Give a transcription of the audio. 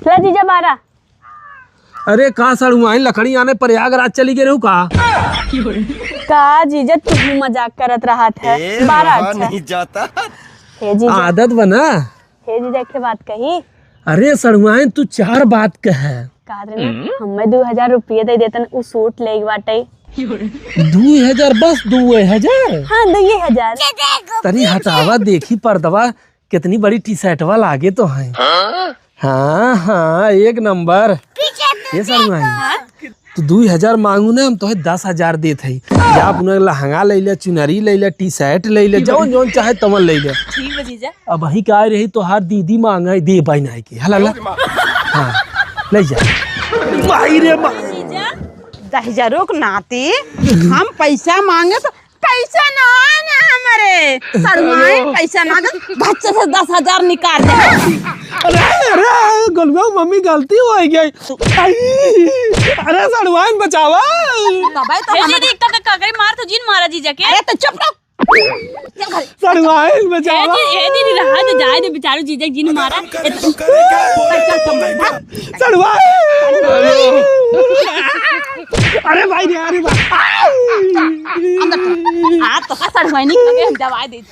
ला जीजा 12। अरे कहाँ सड़ुआई लकड़ी आने प्रयागराज चली गई रहू का? का जीजा तू मजाक करत रहा था। 12 अच्छा नहीं जाता। हे जीजा, आदत बना। हे जीजा के बात कही अरे सड़ुआई तू 4 बात कह। कहा रे ना हमें 2000 रुपये दे देतन उ सूट ले बाटे। 2000 बस 2000? हाँ 2000। तनी हटावा देखी पर्दवा कितनी बड़ी टी शर्टवा लागे तो है। हाँ हाँ एक नंबर। ये सड़ुआई तो 2000 मांगू ना हम तो 10,000 देत है। जा अपना लहंगा ले ले, चुनरी ले ले, टी शर्ट ले ले, जौन जौन चाहे तमन ले ले। ठीक है जीजा। अब वही का रही तो हार दीदी मांगा दे बहन है की हला ला। हाँ ले जा भाई रे माँ। 10,000 के नाते हम पैसा मांगे तो पैसा ना आना हमारे सरमाए पैसा ना दे बच्चे से 10,000 निकाल दे। अरे अरे गोलुआ मम्मी गलती हो गई। अरे सड़वाइन बचावा। दबाई तो हम काकरी मार तो जिन मारा जीजा के। अरे तो चुप रहो। सड़वाइन बचावा। ए दीदी रहा तो जाए दे बेचारो जीजा जिन मारा। सड़वाइन। अरे भाई रे अरे भाई। आ तो सरमाए नहीं हम दवाई दे।